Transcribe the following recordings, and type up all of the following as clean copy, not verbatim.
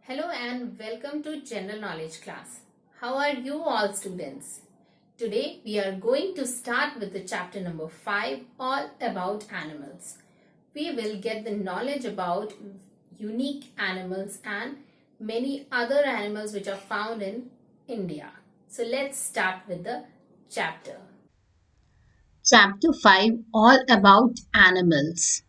Hello and welcome to General Knowledge class. How are you all students? Today we are going to start with the chapter number 5 all about animals. We will get the knowledge about unique animals and many other animals which are found in India. So let's start with the chapter. Chapter 5 all about animals.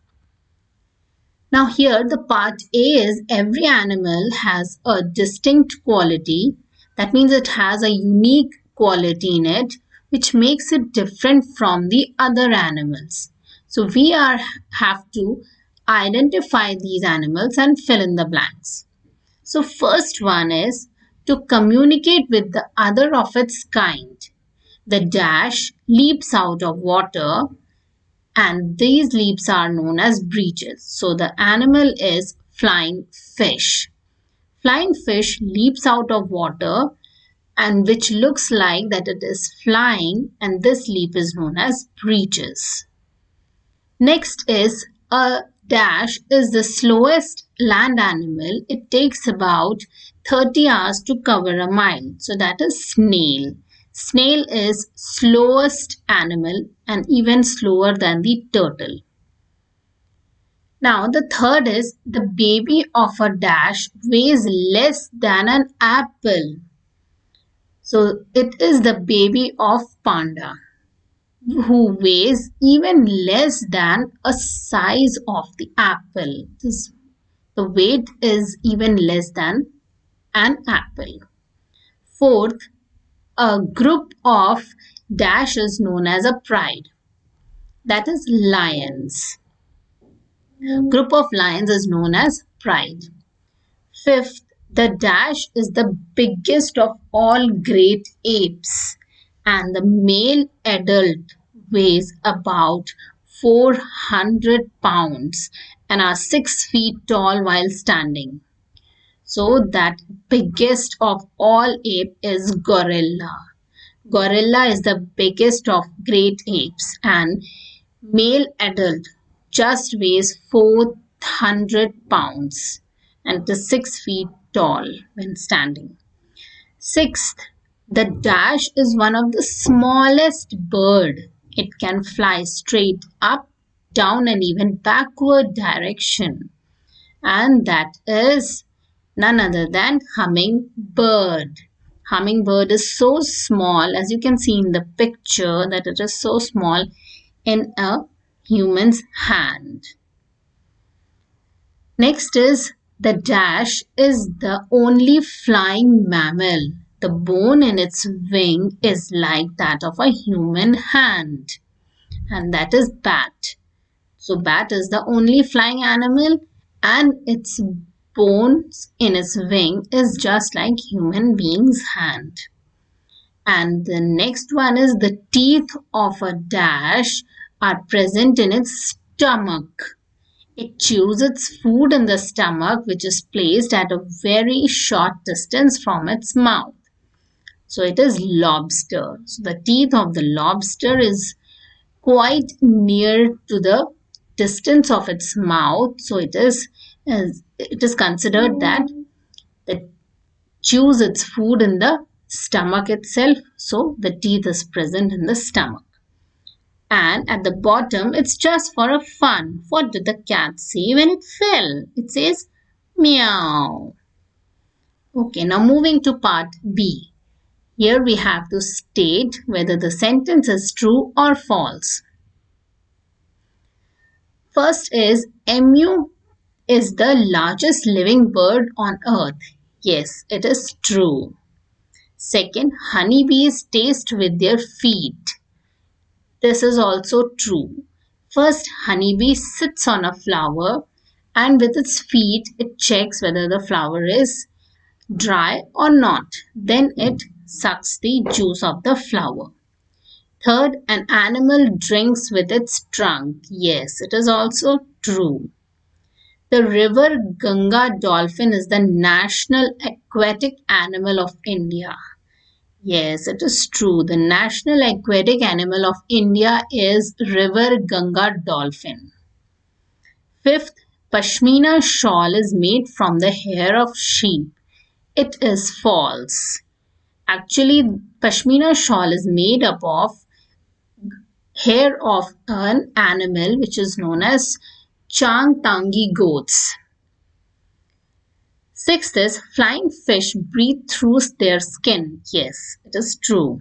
Now, here the part A is every animal has a distinct quality. That means it has a unique quality in it which makes it different from the other animals. So, have to identify these animals and fill in the blanks. So, first one is to communicate with the other of its kind. The dash leaps out of water and these leaps are known as breaches. So the animal is flying fish. Flying fish leaps out of water and which looks like that it is flying, and this leap is known as breaches. Next is a dash is the slowest land animal. It takes about 30 hours to cover a mile. So that is snail. Snail is slowest animal and even slower than the turtle. Now the third is the baby of a dash weighs less than an apple. So it is the baby of panda who weighs even less than a size of the apple. The weight is even less than an apple. Fourth, a group of dash is known as a pride. That is lions. Group of lions is known as pride. Fifth, the dash is the biggest of all great apes, and the male adult weighs about 400 pounds and are 6 feet tall while standing. So that biggest of all ape is gorilla. Gorilla is the biggest of great apes and male adult just weighs 400 pounds and is 6 feet tall when standing. Sixth, the dash is one of the smallest bird. It can fly straight up, down and even backward direction. And that is none other than hummingbird. Hummingbird is so small, as you can see in the picture, that it is so small in a human's hand. Next is the dash is the only flying mammal. The bone in its wing is like that of a human hand, and that is bat. So bat is the only flying animal and its bones in its wing is just like human being's hand. And the next one is the teeth of a dash are present in its stomach. It chews its food in the stomach, which is placed at a very short distance from its mouth. So it is lobster. So the teeth of the lobster is quite near to the distance of its mouth. So it is considered that it chews its food in the stomach itself. So the teeth is present in the stomach. And at the bottom, it's just for a fun. What did the cat say when it fell? It says meow. Okay, now moving to part B. Here we have to state whether the sentence is true or false. First is emu is the largest living bird on earth. Yes, it is true. Second, honeybees taste with their feet. This is also true. First, honeybee sits on a flower and with its feet it checks whether the flower is dry or not. Then it sucks the juice of the flower. Third, an animal drinks with its trunk. Yes, it is also true. The river Ganga dolphin is the national aquatic animal of India. Yes, it is true. The national aquatic animal of India is river Ganga dolphin. Fifth, Pashmina shawl is made from the hair of sheep. It is false. Actually, Pashmina shawl is made up of hair of an animal which is known as Changtangi goats. Sixth is flying fish breathe through their skin. Yes, it is true.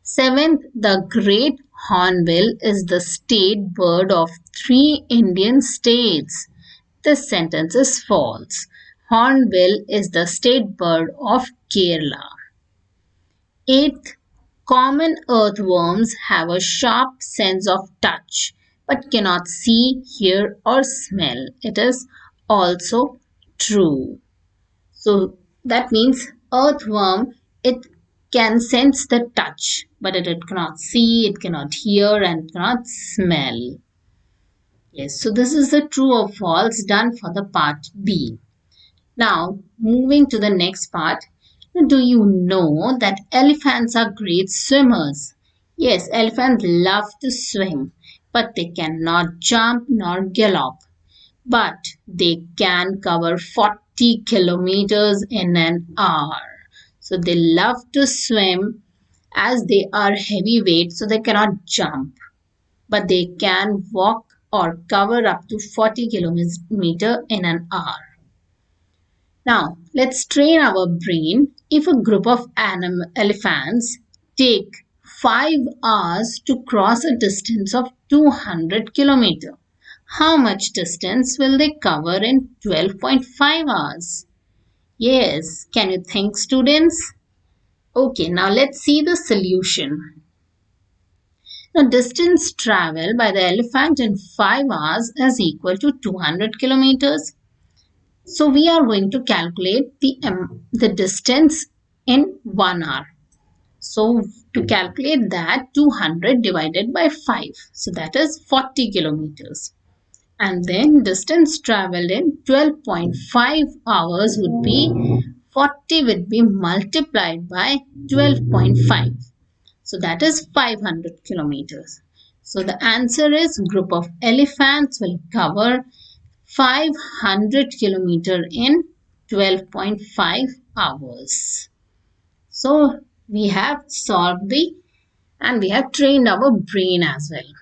Seventh, the great hornbill is the state bird of 3 Indian states. This sentence is false. Hornbill is the state bird of Kerala. Eighth, common earthworms have a sharp sense of touch but cannot see, hear, or smell. It is also true. So that means earthworm, it can sense the touch, but it cannot see, it cannot hear, and cannot smell. Yes, so this is the true or false done for the part B. Now, moving to the next part. Do you know that elephants are great swimmers? Yes, elephants love to swim, but they cannot jump nor gallop. But they can cover 40 kilometers in an hour. So they love to swim as they are heavyweight, so they cannot jump. But they can walk or cover up to 40 kilometers in an hour. Now, let's train our brain. If a group of elephants take 5 hours to cross a distance of 200 kilometers, how much distance will they cover in 12.5 hours? Yes, can you think, students? Okay, now let's see the solution. Now, distance traveled by the elephant in 5 hours is equal to 200 kilometers. So we are going to calculate the distance in 1 hour. So to calculate that, 200 divided by 5. So that is 40 kilometers. And then distance traveled in 12.5 hours would be 40 would be multiplied by 12.5. So that is 500 kilometers. So the answer is group of elephants will cover 500 kilometers in 12.5 hours. So we have solved and we have trained our brain as well.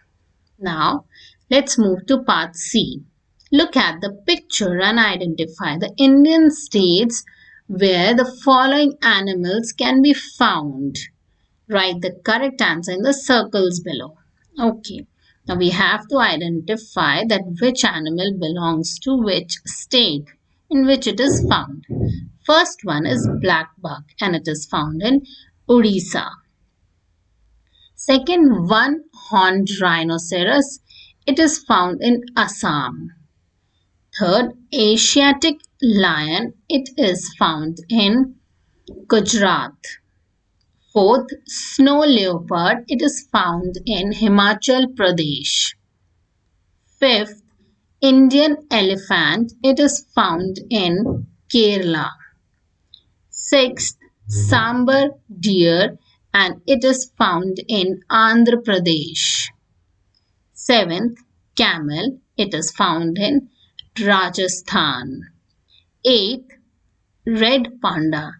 Now let's move to part C. Look at the picture and identify the Indian states where the following animals can be found. Write the correct answer in the circles below. Okay. Now we have to identify that which animal belongs to which state in which it is found. First one is black buck and it is found in Odisha. Second, one-horned rhinoceros. It is found in Assam. Third, Asiatic lion. It is found in Gujarat. Fourth, snow leopard. It is found in Himachal Pradesh. Fifth, Indian elephant. It is found in Kerala. Sixth, sambar deer and it is found in Andhra Pradesh. Seventh, camel. It is found in Rajasthan. Eighth, red panda.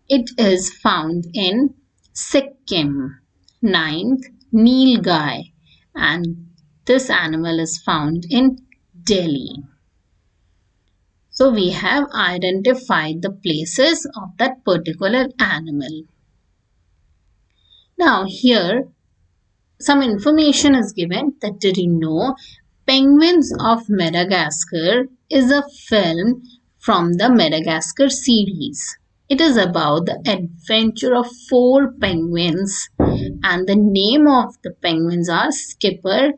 It is found in Sikkim. Ninth, nilgai and this animal is found in Delhi. So we have identified the places of that particular animal. Now here some information is given that did you know Penguins of Madagascar is a film from the Madagascar series. It is about the adventure of 4 penguins and the name of the penguins are Skipper,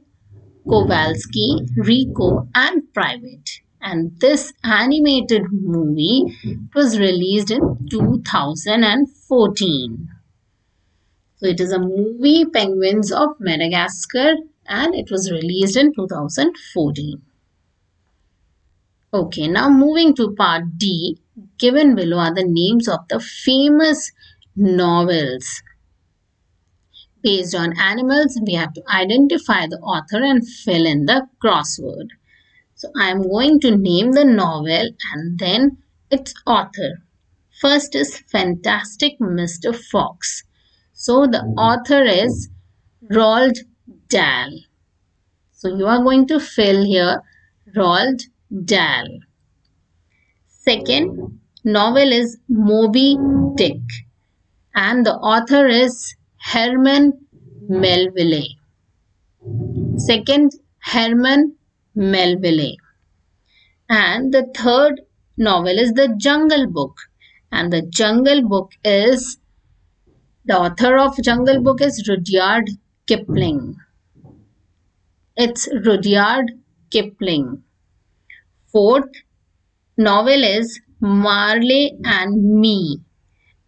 Kowalski, Rico and Private. And this animated movie was released in 2014. So it is a movie Penguins of Madagascar and it was released in 2014. Okay, now moving to part D, given below are the names of the famous novels. Based on animals, we have to identify the author and fill in the crossword. So I am going to name the novel and then its author. First is Fantastic Mr. Fox. So the author is Roald Dahl. So you are going to fill here Roald Dahl. Second novel is Moby Dick and the author is Herman Melville. Second, Herman Melville. And the third novel is The Jungle Book. And the Jungle Book is, the author of Jungle Book is Rudyard Kipling. It's Rudyard Kipling. Fourth novel is Marley and Me.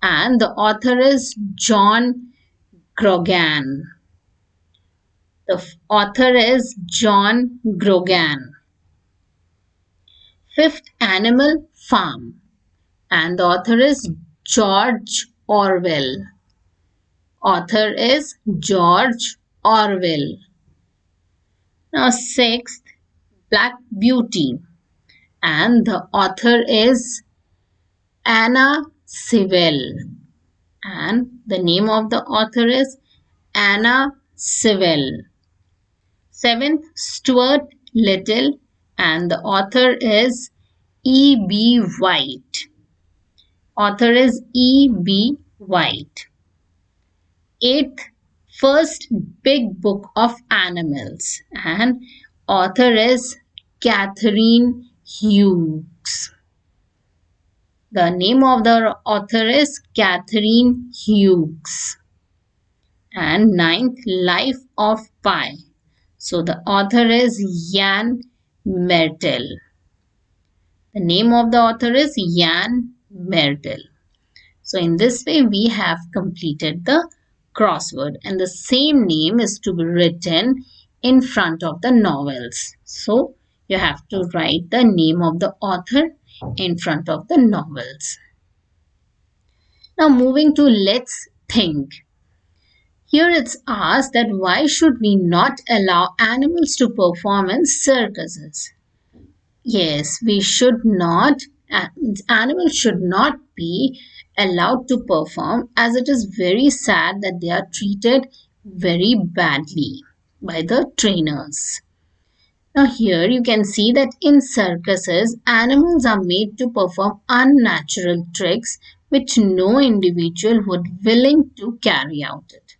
And the author is John Grogan. The author is John Grogan. Fifth, Animal Farm. And the author is George Orwell. Author is George Orwell. Now, sixth, Black Beauty. And the author is Anna Sewell. And the name of the author is Anna Sewell. Seventh, Stuart Little. And the author is E.B. White. Author is E.B. White. Eighth, First Big Book of Animals, and author is Catherine Hughes. The name of the author is Catherine Hughes. And ninth, Life of Pi. So the author is Jan Mertel. The name of the author is Jan Mertel. So in this way, we have completed the crossword, and the same name is to be written in front of the novels. So you have to write the name of the author in front of the novels. Now moving to let's think. Here it's asked that why should we not allow animals to perform in circuses? Yes, we should not, animals should not be allowed to perform, as it is very sad that they are treated very badly by the trainers. Now here you can see that in circuses, animals are made to perform unnatural tricks which no individual would willing to carry out it.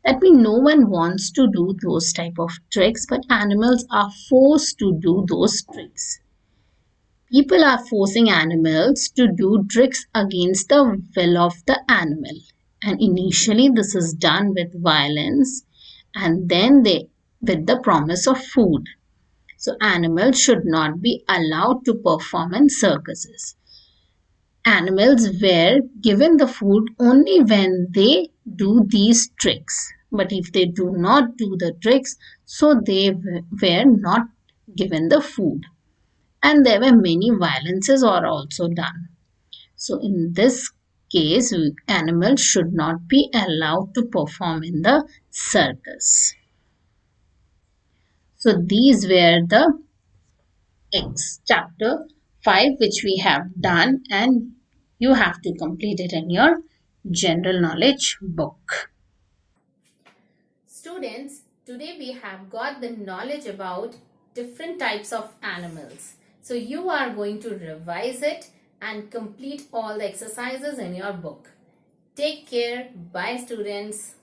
That means no one wants to do those type of tricks, but animals are forced to do those tricks. People are forcing animals to do tricks against the will of the animal. And initially this is done with violence and then with the promise of food. So animals should not be allowed to perform in circuses. Animals were given the food only when they do these tricks. But if they do not do the tricks, so they were not given the food. And there were many violences are also done. So in this case, animals should not be allowed to perform in the circus. So these were the chapter 5 which we have done, and you have to complete it in your general knowledge book. Students, today we have got the knowledge about different types of animals. So you are going to revise it and complete all the exercises in your book. Take care. Bye students.